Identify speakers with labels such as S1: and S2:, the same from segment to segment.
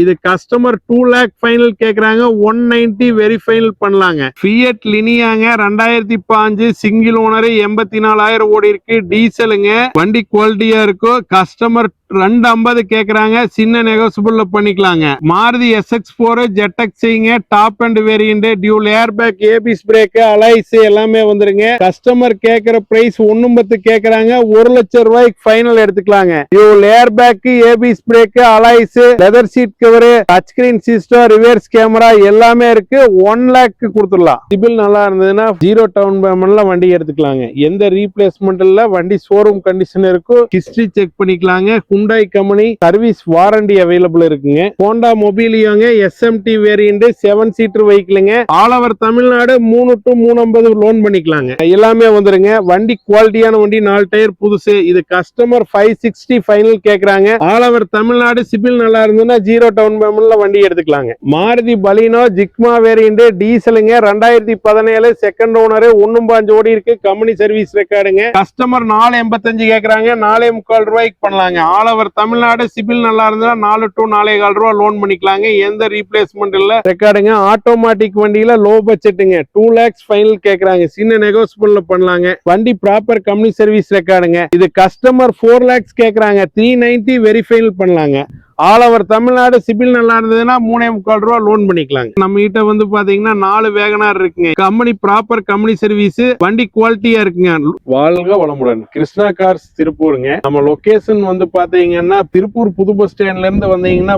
S1: இது customer 2 lakh final கேக்குறாங்க. 190 very final பண்ணலாங்க. ஃபியட் லினியாங்க 2005 சிங்கிள் ஓனர் 84,000 ஓடி இருக்கு. டீசலுங்க. வண்டி குவாலிட்டியா இருக்கும். கஸ்டமர் 250 கேக்குறாங்க. சின்ன நெகோசியபிள்ல பண்ணிக்கலாங்க. மாருதி SX4 ஜெட்எக்ஸ்ங்க top and variant dual air bag ABS brake alloys எல்லாமே வந்துருங்க. கஸ்டமர் கேக்குற பிரைஸ் 1.10 கேக்குறாங்க. 1 லட்சம் ரூபாய்க்கு ஃபைனல் எடுத்துக்கலாங்க. Dual air bag ABS brake alloys leather seat cover touch screen system reverse camera எல்லாமே இருக்கு. 1 lakh கொடுத்துடலாம். சிபில் நல்லா இருந்ததுன்னா 0 டவுன் பேமெண்ட்ல வண்டி எடுத்துக்கலாங்க. எந்த ரீப்ளேஸ்மெண்ட் இல்ல. வண்டி ஷோரூம் கண்டிஷன் இருக்கும். ஹிஸ்டரி செக் பண்ணிக்கலாங்க. Hyundai company service warranty available இருக்குங்க. Honda மொபிலியோங்க SMT வேரியன்ட் 7 சீட்டர் வெஹிக்கிளுங்க. All over Tamil Nadu 3 to 350 loan பண்ணிக்கலாங்க. எல்லாமே வந்துருங்க. வண்டி குவாலிட்டியான வண்டி 4 டயர் புதுசு. இது கஸ்டமர் 560 ஃபைனல் கேக்குறாங்க. ஆல் ஓவர் தமிழ்நாடு சிபில் நல்லா இருந்ததுன்னா 0 டவுன் பேமெண்ட்ல வண்டி எடுத்துக்கலாங்க. மாருதி பலினோ ஜிக்மா வேரியன்ட் டீசலுங்க 2017 செகண்ட் ஓனர் 1.5 ஓடி இருக்கு. Company service ரெக்கார்டுங்க. கஸ்டமர் 485 கேக்குறாங்க. 4.25 ரூபாய்க்கு பண்ணலாங்க. ஆல் ஓவர் தமிழ்நாடு சிபில் நல்லா இருந்தா 4 to 4.25 ரூபா லோன் பண்ணிக்கலாங்க. எந்த ரீப்ளேஸ்மெண்ட் இல்ல. ரெக்கார்டுங்க. ஆட்டோமேட்டிக் வண்டியில லோ பட்ஜெட்டுங்க 2 lakhs ஃபைனல் கேக்குறாங்க. சின்ன நெகோசியபிள்ல பண்ணலாங்க. வண்டி ப்ராப்பர் கம்பெனி சர்வீஸ் ரெக்கார்டுங்க. இது கஸ்டமர் 4 lakhs கேக்குறாங்க. 390 வெரி ஃபைனல் பண்ணலாங்க. ஆல் ஓவர் தமிழ்நாடு சிபில் நல்லா இருந்ததுன்னா 3.25 ரூபா லோன் பண்ணிக்கலாங்க. நம்ம கிட்ட வந்து பாத்தீங்கன்னா 4 வேகனார் இருக்குங்க. Company proper company service. வண்டி குவாலிட்டியா இருக்குங்க. வாழ்க வளமுடன். கிருஷ்ணா கார்ஸ் திருப்பூருங்க. நம்ம லொகேஷன் வந்து பாத்தீங்கன்னா திருப்பூர் புது பஸ் ஸ்டாண்ட்ல இருந்து வந்தீங்கன்னா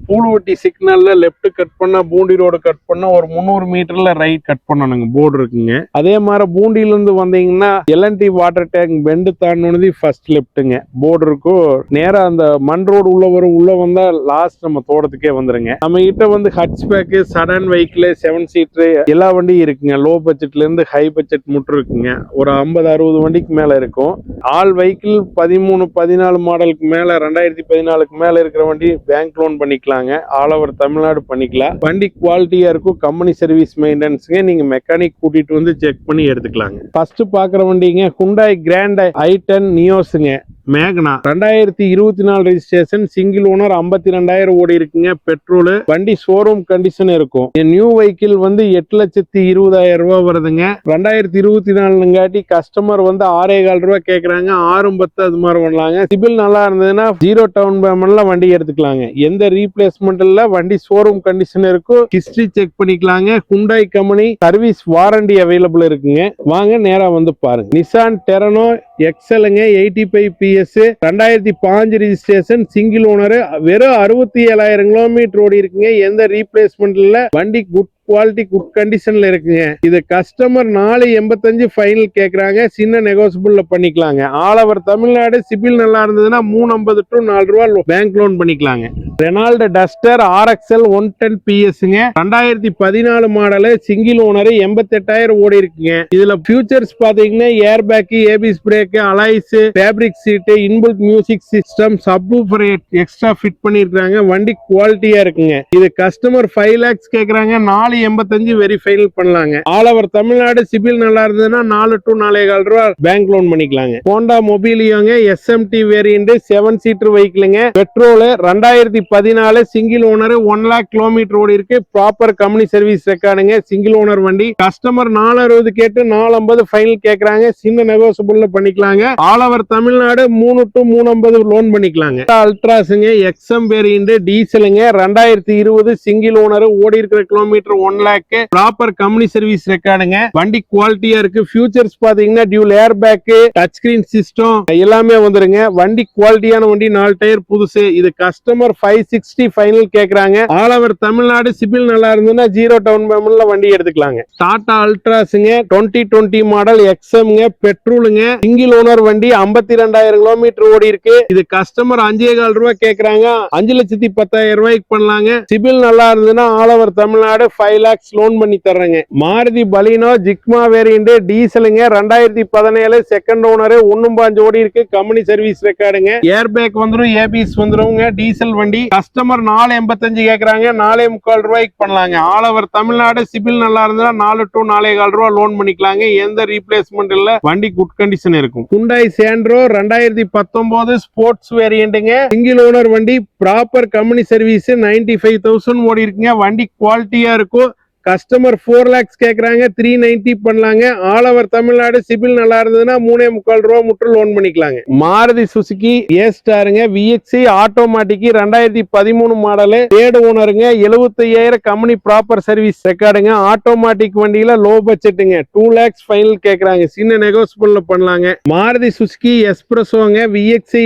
S1: பூலுவட்டி சிக்னல்ல லெப்ட் கட் பண்ணா பூண்டி ரோடு கட் பண்ணா ஒரு 300 மீட்டர்ல ரைட் கட் பண்ணணுங்க. போர்டு இருக்குங்க. அதே மாதிரி பூண்டியில இருந்து வந்தீங்கன்னா LNT வாட்டர் டேங்க் பெண்டு தாண்டினது ஃபர்ஸ்ட் லெப்ட்டுங்க. போர்டு இருக்கும். நேரா அந்த மண் ரோடு உள்ள வரும். உள்ள வந்தா லாஸ்ட் நம்ம தோட்டத்துக்கே வந்துருங்க. நம்ம கிட்ட வந்து hatchback sedan vehicle 7 seater எல்லா வண்டியும் இருக்குங்க. லோ பட்ஜெட்ல இருந்து ஹை பட்ஜெட் முட்டு இருக்குங்க. ஒரு 50-60 வண்டிக்கு மேல இருக்கும். ஆல் வெஹிக்கிள் 13-14 மாடலுக்கு மேல 2014க்கு மேல இருக்கிற வண்டி பேங்க் லோன் பண்ணிக்கலாங்க. ஆல் ஓவர் தமிழ்நாடு பண்ணிக்கலாம். வண்டி குவாலிட்டியா இருக்கும். கம்பெனி சர்வீஸ் மெயின்டெனன்ஸ்ங்க. நீங்க மெக்கானிக் கூட்டிட்டு வந்து செக் பண்ணி எடுத்துக்கலாங்க. ஃபர்ஸ்ட் பாக்குற வண்டிங்க Hyundai Grand i10 நியோஸ்ங்க. மேக்னா 2024 ரெஜிஸ்ட்ரேஷன் சிங்கிள் ஓனர் 52,000 ஓடி இருக்குங்க. பெட்ரோல். வண்டி ஷோரூம் கண்டிஷன் இருக்கும். நியூ வெஹிக்கிள் வந்து 8,20,000 ரூபாய் வருதுங்க. 2024 கஸ்டமர் வந்து 6.25 ரூபாய் கேக்குறாங்க. 6.10 அது மாதிரி பண்ணலாங்க. சிபில் நல்லா இருந்ததுன்னா 0 டவுன் பேமெண்ட்ல வண்டி எடுத்துக்கலாங்க. எந்த ரீப்ளேஸ்மெண்ட் இல்ல. வண்டி ஷோரூம் கண்டிஷன் இருக்கும். ஹிஸ்டரி செக் பண்ணிக்கலாங்க. Hyundai company service warranty available இருக்குங்க. வாங்க நேரா வந்து பாருங்க. நிசான் டெரனோ எக்ஸலுங்க 85 PS 2005 ரெஜிஸ்ட்ரேஷன் சிங்கிள் ஓனர் வெறும் 67,000 கிலோமீட்டர் ஓடி இருக்குங்க. எந்த ரீப்ளேஸ்மெண்ட் இல்ல. வண்டி குட் குவாலிட்டி குட் கண்டிஷன்ல இருக்குங்க. இது கஸ்டமர் 485 ஃபைனல் கேக்குறாங்க. சின்ன நெகோசியபிள்ல பண்ணிக்கலாங்க. ஆல் ஓவர் தமிழ்நாடு சிபில் நல்லா இருந்ததுன்னா 350 to 4 ரூபா பேங்க் லோன் பண்ணிக்கலாங்க. ரெனால்ட் டஸ்டர் RXL 110 PSங்க 2014 மாடல் சிங்கிள் ஓனர் 88,000 ஓடி இருக்குங்க. இதுல ஃபியூச்சர்ஸ் பாத்தீங்கன்னா air back ABS brake alloys fabric seat inbuilt music system subwoofer extra fit பண்ணிருக்காங்க. வண்டி குவாலிட்டியா இருக்குங்க. இது கஸ்டமர் 5 lakhs கேக்குறாங்க. 485 வெரி ஃபைனல் பண்ணலாங்க. ஆல் ஓவர் தமிழ்நாடு சிபில் நல்லா இருந்ததுன்னா 4 to 4.25 ரூபா பேங்க் லோன் பண்ணிக்கலாங்க. Honda மொபிலியோங்க SMT வேரியன்ட் 7 சீட்டர் வெஹிக்கிளுங்க. Petrol 2014 single owner 1 lakh kilometre ஓடி இருக்கு. ப்ராப்பர் கம்பெனி சர்வீஸ் ரெக்கார்டுங்க. சிங்கிள் ஓனர் வண்டி. கஸ்டமர் 460 கேட்டு 450 ஃபைனல் கேக்குறாங்க. சின்ன நெகோசியபிள்ல பண்ணிக்கலாங்க. All over Tamil Nadu 3 to 350 loan பண்ணிக்கலாங்க. அல்ட்ராஸ்ங்க XM வேரியன்ட் டீசலுங்க 2020 சிங்கிள் ஓனர் ஓடி இருக்கிற kilometre 1 lakh proper company service ரெக்கார்டுங்க. வண்டி குவாலிட்டியா இருக்கு. ஃபியூச்சர்ஸ் பாத்தீங்கன்னா dual air bag touch screen system எல்லாமே வந்துருங்க. வண்டி குவாலிட்டியான வண்டி 4 டயர் புதுசு. இது கஸ்டமர் 560 ஃபைனல் கேக்குறாங்க. ஆல் ஓவர் தமிழ்நாடு சிபில் நல்லா இருந்ததுன்னா 0 டவுன் பேமெண்ட்ல வண்டி எடுத்துக்கலாங்க. டாடா அல்ட்ராஸ்ங்க 2020 மாடல் XMங்க பெட்ரோலுங்க சிங்கிள் ஓனர் வண்டி 52,000 கிலோமீட்டர் ஓடி இருக்கு. இது கஸ்டமர் 5.25 ரூபாய் கேக்குறாங்க. 5,10,000 ரூபாய்க்கு பண்ணலாங்க. சிபில் நல்லா இருந்ததுன்னா all over Tamil Nadu 5 lakhs loan பண்ணி தர்றேங்க. மாருதி பலினோ ஜிக்மா வேரியன்ட் டீசலுங்க 2017 செகண்ட் ஓனர் 1.5 ஓடி இருக்கு. கம்பெனி சர்வீஸ் ரெக்கார்டுங்க. ஏர் பேக் வந்துரும் ஏபிஎஸ் வந்துருங்க. டீசல் வண்டி. கஸ்டமர் 485 கேக்குறாங்க. 4.25 ரூபாய்க்கு பண்ணலாங்க. ஆல் ஓவர் தமிழ்நாடு சிபில் நல்லா இருந்தா 4 to 4.25 ரூபா லோன் பண்ணிக்கலாங்க. எந்த ரீப்ளேஸ்மெண்ட் இல்ல. வண்டி குட் கண்டிஷன் இருக்கும். Hyundai Sandro 2019 ஸ்போர்ட்ஸ் வேரியன்ட்ங்க. சிங்கிள் ஓனர் வண்டி. ப்ராப்பர் கம்பெனி சர்வீஸ் 95,000 ஓடி இருக்குங்க. வண்டி குவாலிட்டியா இருக்கும். கஸ்டமர் 4 lakhs கேக்குறாங்க, 390 பண்ணலாங்க. All over Tamil Nadu. சிபில் நல்லா இருந்ததுன்னா 3.25 ரூபா மட்டும் லோன் பண்ணிக்கலாங்க. மாருதி சுசுகி ஏ ஸ்டாருங்க, VXi ஆட்டோமேட்டிக் 2013 மாடலு, தேர்ட் ஓனருங்க, 75,000 கம்பெனி ப்ராப்பர் சர்வீஸ் ரெக்கார்டுங்க. ஆட்டோமேட்டிக் வண்டியில லோ பட்ஜெட்டுங்க, 2 lakhs ஃபைனல் கேக்குறாங்க. சின்ன நெகோசியபிள்ல பண்ணலாங்க. மாருதி சுசுகி எஸ்பிரஸோங்க, VXi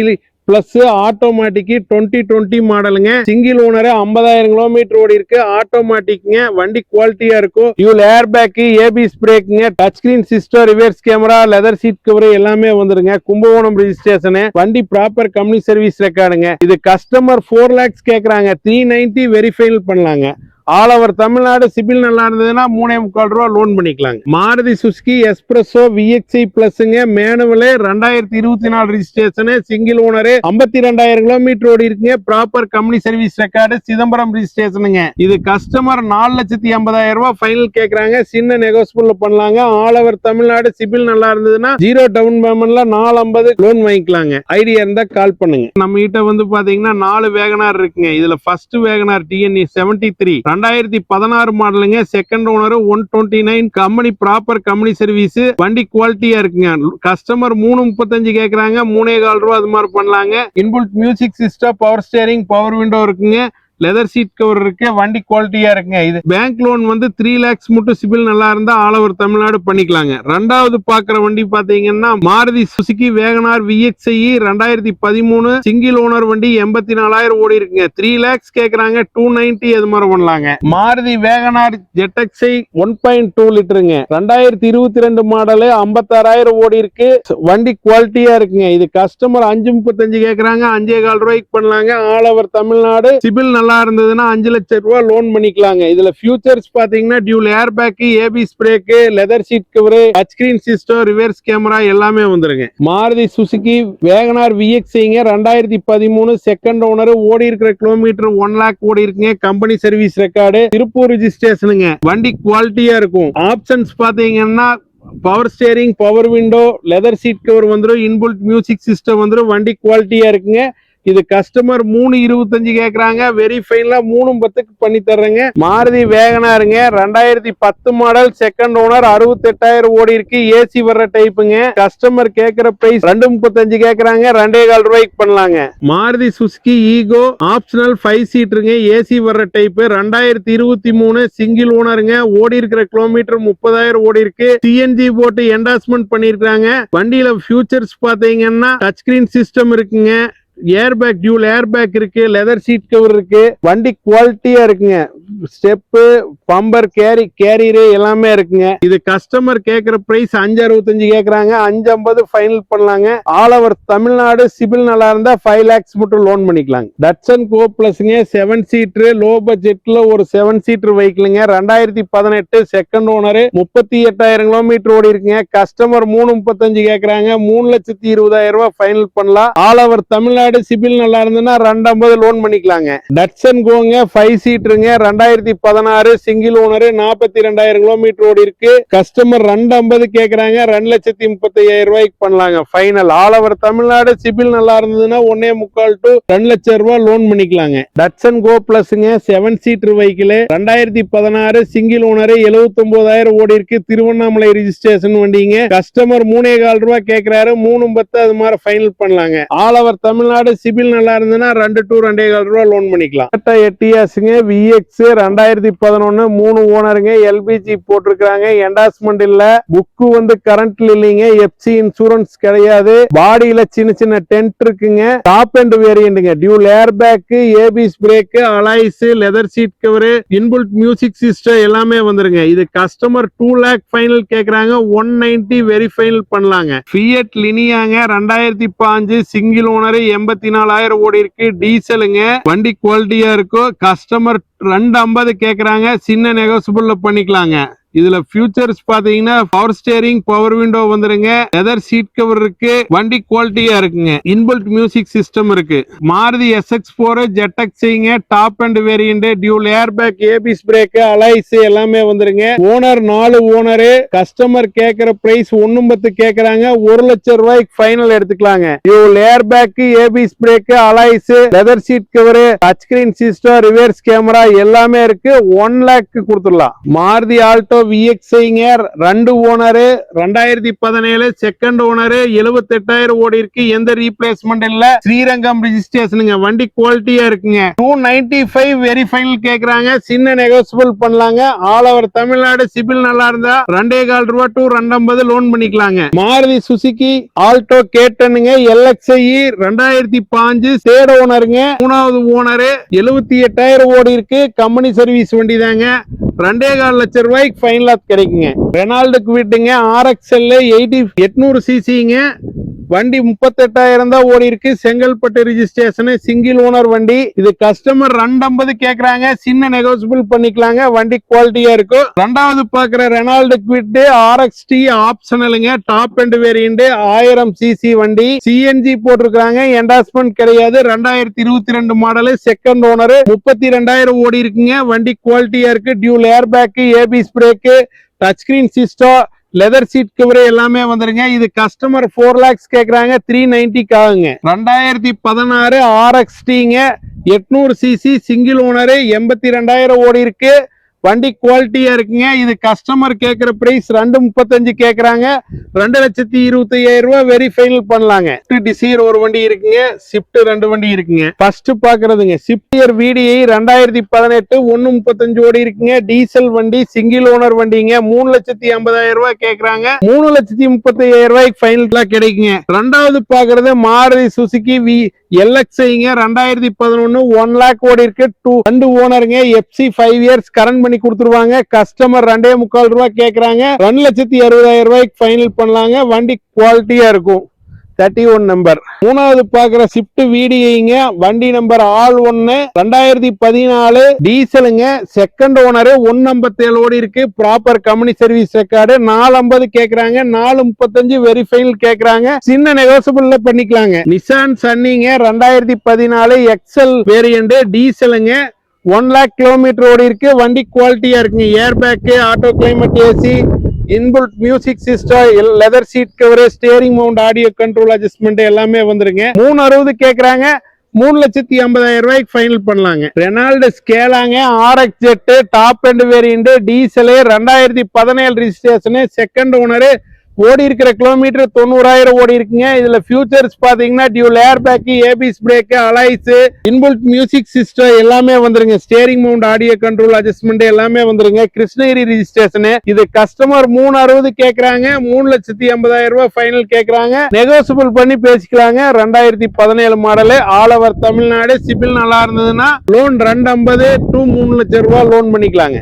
S1: பிளஸ் ஆட்டோமேட்டிக் 2020 மாடலுங்க. சிங்கிள் ஓனர், 50,000 கிலோமீட்டர் ஓடி இருக்கு. ஆட்டோமேட்டிக்ங்க, வண்டி குவாலிட்டியா இருக்கும். டியூல் ஏர் பேக், ஏபிஎஸ் பிரேக்குங்க, touch screen system, reverse camera, leather seat cover எல்லாமே வந்துருங்க. கும்பகோணம் ரெஜிஸ்ட்ரேஷன், வண்டி ப்ராப்பர் கம்பெனி சர்வீஸ் ரெக்கார்டுங்க. இது கஸ்டமர் 4 lakhs கேக்குறாங்க, 390 வெரிஃபைல் பண்ணலாங்க. All over Tamil Nadu. சிபில் நல்லா இருந்ததுன்னா 3.25 ரூபா லோன் பண்ணிக்கலாங்க. மாருதி சுசுகி எஸ்பிரஸோ VXi பிளஸ்ங்க, manual, 2024 registration, single owner, 52,000 kilometre ஓடி இருக்குங்க. Proper company service record, Chidambaram ரெஜிஸ்ட்ரேஷனுங்க. இது கஸ்டமர் 4,50,000 ரூபாய் ஃபைனல் கேக்குறாங்க. சின்ன நெகோசியபிள் பண்ணலாங்க. All over Tamil Nadu. சிபில் நல்லா இருந்ததுன்னா 0 டவுன் பேமெண்ட்ல 450 லோன் வாங்கிக்கலாங்க. ஐடியா இருந்தா கால் பண்ணுங்க. நம்ம கிட்ட வந்து பாத்தீங்கன்னா 4 வேகனார் இருக்குங்க. இதுல ஃபர்ஸ்ட் வேகனார் TNE 73 2016 மாடலுங்க. Second owner 129, company proper company service, வண்டி குவாலிட்டியா இருக்குங்க. கஸ்டமர் 3.35 கேக்குறாங்க, 3.25 ரூபா அது மாதிரி பண்ணலாங்க. Inbuilt music system, power steering, power window இருக்குங்க. லெதர் சீட் கவர் இருக்கு. வண்டி குவாலிட்டியா இருக்குங்க. இது பேங்க் லோன் வந்து 3 lakhs மட்டும் சிபில் நல்லா இருந்தா ஆல் ஓவர் தமிழ்நாடு பண்ணிக்கலாங்க. ரெண்டாவது பாக்குற வண்டி பாத்தீங்கன்னா Maruti Suzuki Wagon R VXi 2013 single owner வண்டி, 84,000 ஓடி இருக்குங்க. 3 lakhs கேக்குறாங்க, 290 அது மாதிரி பண்ணலாங்க. மாருதி வேகனார் ZXi 1.2 லிட்டருங்க, 2022 மாடலு, 56,000 ஓடி இருக்கு. வண்டி குவாலிட்டியா இருக்குங்க. இது கஸ்டமர் 5.35 கேக்குறாங்க, 5.25 ரூபாய்க்கு பண்ணலாங்க. All over Tamil Nadu. சிபில் நல்லா இருந்ததுன்னா 5 லட்சம் ரூபாய் லோன் பண்ணிக்கலாங்க. இதுல ஃபியூச்சர்ஸ் பாத்தீங்கன்னா dual air bag, ABS brake, leather seat cover, touch screen system, reverse camera எல்லாமே வந்துருங்க. மாருதி சுசுகி வேகனார் VXiங்க, 2013 செகண்ட் ஓனர், ஓடி இருக்கிற கிலோமீட்டர் 1 lakh ஓடி இருக்குங்க. கம்பெனி சர்வீஸ் ரெக்கார்டு, திருப்பூர் ரெஜிஸ்ட்ரேஷனுங்க. வண்டி குவாலிட்டியா இருக்கும். ஆப்ஷன்ஸ் பாத்தீங்கன்னா power steering, power window, leather seat cover வந்துடும். இன்புல்ட் மியூசிக் சிஸ்டம் வந்துடும். வண்டி குவாலிட்டியா இருக்குங்க. இது கஸ்டமர் 3.25 கேக்குறாங்க, வெரி ஃபைனலா 3.10க்கு பண்ணி தர்றேங்க. மாருதி வேகனாருங்க, 2010 மாடல், செகண்ட் ஓனர், 68,000 ஓடி இருக்கு. ஏசி வர்ற டைப்புங்க. கஸ்டமர் கேக்குற பிரைஸ் 2.35 கேக்குறாங்க, 2.25 ரூபாய்க்கு பண்ணலாங்க. மாருதி சுசுகி ஈகோ ஆப்ஷனல் 5 சீட்டுங்க, ஏசி வர்ற டைப், 2023 சிங்கிள் ஓனருங்க, ஓடி இருக்கிற கிலோமீட்டர் 30,000 ஓடி இருக்கு. CNG போட்டு என்டாஸ்மெண்ட் பண்ணிருக்காங்க. வண்டியில ஃபியூச்சர்ஸ் பாத்தீங்கன்னா டச் ஸ்கிரீன் சிஸ்டம் இருக்குங்க, air back, dual air bag இருக்கு, லெதர் சீட் கவர் இருக்கு. வண்டி குவாலிட்டியா இருக்குங்க. ஸ்டெப்பு, பம்பர், கேரியர் எல்லாமே இருக்குங்க. இது கஸ்டமர் கேக்குற பிரைஸ் 5.65 கேக்குறாங்க, 5.50 ஃபைனல் பண்ணலாங்க. All over Tamil Nadu. சிபில் நல்லா இருந்தா 5 lakhs மட்டும் லோன் பண்ணிக்கலாங்க. டட்சன் கோ பிளஸ்ங்க, 7 சீட்டர், லோ பட்ஜெட்ல ஒரு 7 சீட்டர் வெஹிக்கிளுங்க, 2018 செகண்ட் ஓனர், 38,000 கிலோமீட்டர் ஓடி இருக்குங்க. கஸ்டமர் 3.35 கேக்குறாங்க, 3,20,000 ரூபாய் ஃபைனல் பண்ணலாம். All over Tamil Nadu. சிபில் நல்லா இருந்ததுன்னா 2.50 லோன் பண்ணிக்கலாங்க. டட்சன் கோங்க, 5 சீட்டருங்க, 2016 சிங்கிள் ஓனர், 42,000 கிலோமீட்டர் ஓடி இருக்கு. கஸ்டமர் 2.50 கேக்குறாங்க, 2,35,000 ரூபாய்க்கு பண்ணலாங்க final. All over Tamil Nadu. CIBIL நல்லா இருந்ததுன்னா 1.25 to 2 லட்சம் ரூபாய் லோன் பண்ணிக்கலாங்க. டட்சன் கோ பிளஸ்ங்க, 7 சீட்டர் வெஹிக்கிள், 2016 சிங்கிள் ஓனர், 79,000 ஓடி இருக்கு. திருவண்ணாமலை ரெஜிஸ்ட்ரேஷன் வண்டிங்க. கஸ்டமர் 3.25 ரூபாய் கேக்குறாரு, 3.10 அது மாதிரி ஃபைனல் பண்ணலாங்க. All over Tamil Nadu. சிபில் நல்லா இருந்ததுன்னா 2 to 2.25 ரூபாய் லோன் பண்ணிக்கலாம். எட்டியாஸ்ங்க, VX 2011 3 ஓனருங்க, LPG போட்டிருக்காங்க. என்டாஸ்மெண்ட் இல்ல. புக்கு வந்து கரண்ட்ல இல்லைங்க. FC இன்சூரன்ஸ் கிடையாது. பாடியில சின்ன சின்ன டென்ட் இருக்குங்க. டாப் அண்ட் வேரியன்ட்ங்க, dual air bag, ABS brake, alloys, leather seat cover, inbuilt music system எல்லாமே வந்துருங்க. இது கஸ்டமர் 2 lakh ஃபைனல் கேக்குறாங்க, 190 வெரி ஃபைனல் பண்ணலாங்க. ஃபியட் லினியாங்க, 2005 சிங்கிள் ஓனர், 84,000 ஓடி இருக்கு. டீசலுங்க. வண்டி குவாலிட்டியா இருக்கும். கஸ்டமர் 2.50 கேக்குறாங்க, சின்ன நெகோசியபிள்ல பண்ணிக்கலாங்க. இதுல ஃபியூச்சர்ஸ் பாத்தீங்கன்னா பவர் ஸ்டேரிங், பவர் விண்டோ வந்துருங்க, லெதர் சீட் கவர் இருக்கு, வண்டி குவாலிட்டியா இருக்குங்க, இன்பில்ட் மியூசிக் சிஸ்டம் இருக்கு. Maruti SX4 ZX top and variant, dual air bag, ABS brake, alloys எல்லாமே வந்துருங்க. Owner 4 owner. கஸ்டமர் கேக்குற பிரைஸ் 1.10 கேக்குறாங்க. 1 லட்சம் ரூபாய்க்கு ஃபைனல் எடுத்துக்கலாங்க. Dual air bag, ABS brake, alloys, leather seat cover, touch screen system, reverse camera எல்லாமே இருக்கு. 1 லாக் கொடுத்துடலாம். மாருதி ஆல்டோ VXIங்க 2 ஓனர், 2017 செகண்ட் ஓனர், 78,000 ஓடி இருக்கு. எந்த ரீப்ளேஸ்மெண்ட் இல்ல, ஸ்ரீரங்கம் ரெஜிஸ்ட்ரேஷனுங்க. வண்டி குவாலிட்டியா இருக்குங்க. 295 வெரி ஃபைனல் கேக்குறாங்க. சின்ன நெகோசியபிள் பண்ணலாங்க. ஆல் ஓவர் தமிழ்நாடு சிபில் நல்லா இருந்தா 2.25 ரூபா to 250 லோன் பண்ணிக்கலாங்க. மாருதி சுசுகி ஆல்டோ K10ங்க LXI 2005 தேர்ட் ஓனருங்க. 3வது ஓனர், 78,000 ஓடி இருக்கு. கம்பெனி சர்வீஸ் வண்டி தாங்க. 2.25 லட்சம் ரூபாய்க்கு ஃபைனல் கிடைக்குங்க. ரெனால்டுக்கு விட்டுங்க. RXL 800 சிசிங்க. வண்டி 38,000 தான் ஓடி இருக்கு. செங்கல்பட்டு ரெஜிஸ்ட்ரேஷன், சிங்கிள் ஓனர் வண்டி. இது கஸ்டமர் 250 கேக்குறாங்க. சின்ன நெகோசியபிள் பண்ணிக்கலாங்க. வண்டி குவாலிட்டியா இருக்கும். ரெண்டாவது பாக்குற ரெனால்டு குவிட் RXT ஆப்ஷனலுங்க. டாப் அண்ட் வேரியன்ட், 1000 சிசி வண்டி. CNG போட்டிருக்காங்க. என்டாஸ்மெண்ட் கிடையாது. 2022 மாடல், செகண்ட் ஓனர், 32,000 ஓடி இருக்குங்க. வண்டி குவாலிட்டியா இருக்கு. Dual air bag, ABS brake, touch screen system, leather seat cover எல்லாமே வந்துருங்க. இது கஸ்டமர் 4 lakhs கேக்குறாங்க. 390 ஆகுங்க. 2016 RXTங்க 800 சிசி சிங்கிள் ஓனர், 82,000 ஓடி இருக்கு. வண்டி குவாலிட்டியா இருக்குங்க. இது கஸ்டமர் கேக்குற பிரைஸ் 235 கேக்குறாங்க. 2,25,000 ரூபாய் வெரி ஃபைனல் பண்ணலாங்க. டிசைர் ஒரு வண்டி இருக்குங்க. ஸ்விஃப்ட் 2 வண்டி இருக்குங்க. ஃபர்ஸ்ட் பாக்குறதுங்க ஸ்விஃப்ட் VDI 2018 135 ஓடி இருக்குங்க. டீசல் வண்டி, சிங்கிள் ஓனர் வண்டிங்க. 3,50,000 ரூபாய் கேக்குறாங்க. 3,35,000 ரூபாய்க்கு ஃபைனலா கிடைக்குங்க. ரெண்டாவது பாக்குறது மாருதி சுசுகி LXIங்க 2011 1 லாக் ஓடி இருக்கு. 2 ஓனருங்க. FC 5 இயர்ஸ் கரண்ட் பண்ணி கொடுத்துருவாங்க. கஸ்டமர் 2.25 ரூபாய் கேக்குறாங்க. 2,60,000 ரூபாய்க்கு ஃபைனல் பண்ணலாங்க. வண்டி குவாலிட்டியா இருக்கும். 31 நம்பர். மூணாவது பாக்குற ஸ்விஃப்ட் VDIங்க. வண்டி நம்பர் ஆல் 1 2014 டீசலுங்க. செகண்ட் ஓனர், 157 ஓடி இருக்கு. Proper company service record. 450 கேக்குறாங்க. 435 வெரி ஃபைனல் கேக்குறாங்க. சின்ன நெகோசியபிள்ல பண்ணிக்கலாங்க. நிசான் சன்னிங்க 2014 XL வேரியன்ட் டீசலுங்க. 1 லாக் கிலோமீட்டர் ஓடி இருக்கு. வண்டி குவாலிட்டியா இருக்குங்க. Air bag, auto climate AC, inbuilt music system, leather seat cover, steering mount, audio control adjustment எல்லாமே வந்துருங்க. 360 கேக்குறாங்க. 3,50,000 ரூபாய்க்கு ஃபைனல் பண்ணலாங்க. ரெனால்டு ஸ்கேலாங்க RX ஜெட் top and variant diesel 2017 registration, second owner, ஓடி இருக்கிற கிலோமீட்டர் 90,000 ஓடி இருக்குங்க. இதுல ஃபியூச்சர்ஸ் பாத்தீங்கன்னா dual air bag, ABS brake, alloys, inbuilt music system எல்லாமே வந்துருங்க. Steering mount, audio control adjustment எல்லாமே வந்துருங்க. கிருஷ்ணகிரி ரெஜிஸ்ட்ரேஷன். இது கஸ்டமர் 360 கேக்குறாங்க. 3,50,000 ரூபாய் ஃபைனல் கேக்குறாங்க. நெகோசியபிள் பண்ணி பேசிக்கலாங்க. 2017 model, all over Tamil Nadu. CIBIL நல்லா இருந்ததுன்னா லோன் 250 to 3 லட்சம் ரூபாய் லோன் பண்ணிக்கலாங்க.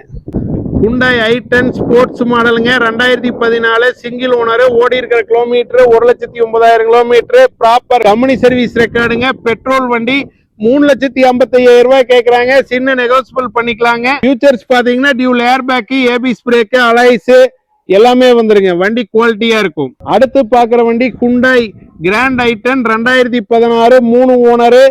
S1: Hyundai i10 ஸ்போர்ட்ஸ் மாடலுங்க. 2014 சிங்கிள் ஓனர், ஓடி இருக்கிற kilometre 1,09,000 kilometre. Proper company service ரெக்கார்டுங்க. பெட்ரோல் வண்டி. 3,55,000 ரூபாய் கேக்குறாங்க. சின்ன நெகோசியபிள் பண்ணிக்கலாங்க. ஃபியூச்சர்ஸ் பாத்தீங்கன்னா dual air bag, ABS brake, alloys எல்லாமே வந்துருங்க. வண்டி குவாலிட்டியா இருக்கும். அடுத்து பாக்குற வண்டி Hyundai Grand i10 2016 3 owner,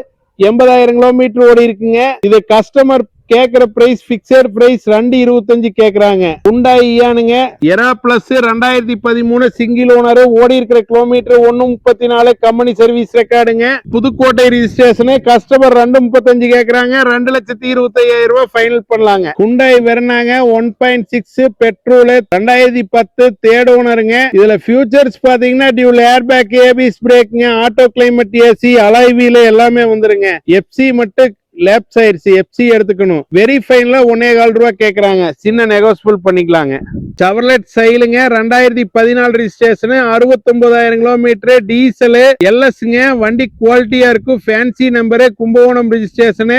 S1: 80,000 kilometre ஓடி இருக்குங்க. இது கஸ்டமர் கேக்குற பிரைஸ் பிக்சட் பிரைஸ் 225 கேக்குறாங்க. Hyundai Ioniங்க எரா பிளஸ் 2013 சிங்கிள் ஓனர், ஓடி இருக்கிற கிலோமீட்டர் 134, கம்பெனி சர்வீஸ் ரெக்கார்டுங்க. புதுக்கோட்டை ரெஜிஸ்ட்ரேஷன். கஸ்டமர் 235 கேக்குறாங்க. 2,25,000 ரூபாய் ஃபைனல் பண்ணலாங்க. Hyundai Vernaங்க 1.6 பெட்ரோல் 2010 தேர்ட் ஓனருங்க. இதுல ஃபியூச்சர்ஸ் பாத்தீங்கன்னா டியூல் ஏர் பேக், ஏபிஎஸ் பிரேக்ங்க, auto climate AC, alloy wheel எல்லாமே வந்துருங்க. FC மட்டும் லெஃப்ட் சைடு FC எடுத்துக்கணும். வெரி ஃபைனலா 1.25 ரூபாய் கேக்குறாங்க. சின்ன நெகோசியபிள் பண்ணிக்கலாங்க. செவர்லெட் சைலுங்க 2014 ரெஜிஸ்ட்ரேஷன், 69,000 கிலோமீட்டர், டீசல் LSங்க. வண்டி குவாலிட்டியா இருக்கும். Fancy number, Kumbakonam registration,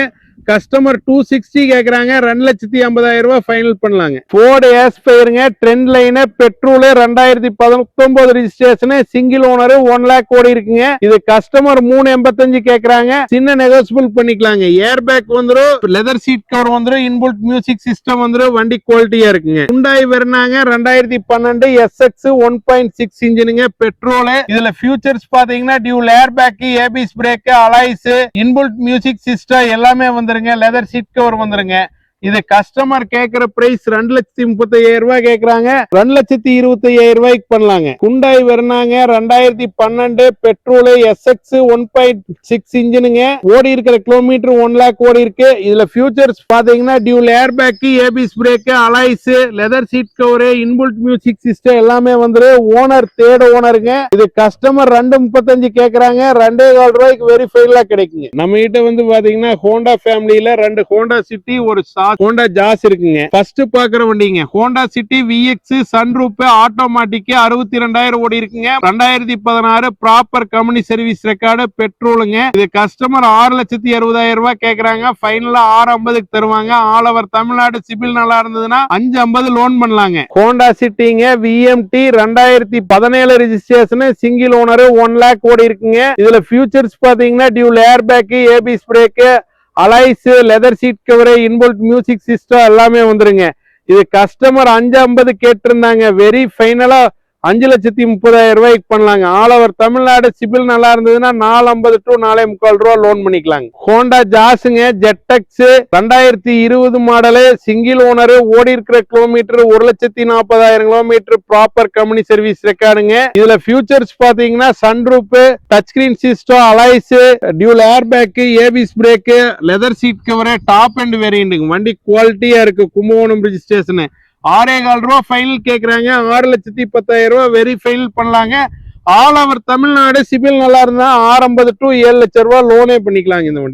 S1: customer 260 கேக்குறாங்க, 2,50,000 ஃபைனல் பண்ணலாங்க. ஃபோர்டு ஏஸ்பயருங்க, trend line, petrol, 2019 registration, single owner, 1 lakh ஓடி இருக்குங்க. இது கஸ்டமர் 385 கேக்குறாங்க, சின்ன நெகோசியபிள் பண்ணிக்கலாங்க. ஏர் பேக் வந்துரும், லெதர் சீட் கவர் வந்துரும், இன்புல்ட் மியூசிக் சிஸ்டம் வந்துரும், வண்டி குவாலிட்டியா இருக்குங்க. ஹுண்டாய் வெர்னாங்க 2012 SX 1.6 இன்ஜினுங்க, பெட்ரோல். இதுல ஃபியூச்சர்ஸ் பாத்தீங்கன்னா dual air bag, ABS brake, alloys, inbuilt music system எல்லாமே வந்துருங்க. லெதர் சீட் கவர் வந்துருங்க. இது கஸ்டமர் கேக்குற பிரைஸ் 2,35,000 கேக்குறாங்க, 2,25,000 பண்ணலாங்க. ஹுண்டாய் வெர்னாங்க 2012 பெட்ரோல் SX 1.6 இன்ஜினுங்க, ஓடி இருக்கிற கிலோமீட்டர் 1 லேக் ஓடி இருக்கு. இதுல ஃபியூச்சர்ஸ் பாத்தீங்கன்னா dual air bag, ABS brake, alloys, leather seat cover, inbuilt music system எல்லாமே வந்துரு. ஓனர் தேர்ட் ஓனருங்க. இது கஸ்டமர் 2,35 கேக்குறாங்க, 2,25,000 வெரிஃபைல கிடைக்குங்க. நம்ம கிட்ட வந்து பாத்தீங்கன்னா ஹோண்டா ஃபேமிலியில 2 ஹோண்டா சிட்டி, ஒரு ஹோண்டா ஜாஸ் இருக்குங்க. ஃபர்ஸ்ட் பாக்குற வண்டிங்க Honda city VX, sunroof, automatic, 62,000 ஓடி இருக்குங்க. 2016 ப்ராப்பர் கம்பெனி சர்வீஸ் ரெக்கார்டு, பெட்ரோலுங்க. இது கஸ்டமர் 6,60,000 கேக்குறாங்க, ஃபைனலா 6,50 தருவாங்க. ஆல் ஓவர் தமிழ்நாடு, சிபில் நல்லா இருந்ததுன்னா 5,50 லோன் பண்ணலாங்க. ஹோண்டா சிட்டிங்க VMT 2017 registration, single owner, 1 lakh ஓடி இருக்குங்க. இதுல ஃபியூச்சர்ஸ் பாத்தீங்கன்னா dual air bag, ABS brake, alloys, leather seat cover, inbuilt music system எல்லாமே வந்துருங்க. இது கஸ்டமர் 5,50 கேட்டிருந்தாங்க, வெரி ஃபைனலா 5,30,000 பண்ணலாங்க. ஆல் ஓவர் தமிழ்நாடு, சிபில் நல்லா இருந்ததுன்னா 4,50 to 4,45 லோன் பண்ணிக்கலாங்க. ஹோண்டா ஜாஸுங்க, ஜெட்டெக்ஸ் 2020 மாடலு, சிங்கிள் ஓனர், ஓடி இருக்கிற kilometre 1,40,000 kilometre, proper company service ரெக்கார்டுங்க. இதுல ஃபியூச்சர்ஸ் பாத்தீங்கன்னா sunroof, touch screen system, alloys, dual air bag, ABS brake, leather seat cover, top and variant. வண்டி குவாலிட்டியா இருக்கு. கும்பகோணம் ரெஜிஸ்ட்ரேஷன். 6,15 ஃபைனல் கேக்குறாங்க, 6,10,000 வெரி ஃபைனல் பண்ணலாங்க. ஆல் ஓவர் தமிழ்நாடு, சிபில் நல்லா இருந்தா 6,50 to 7,00,000 லோனே பண்ணிக்கலாங்க இந்த வண்டி.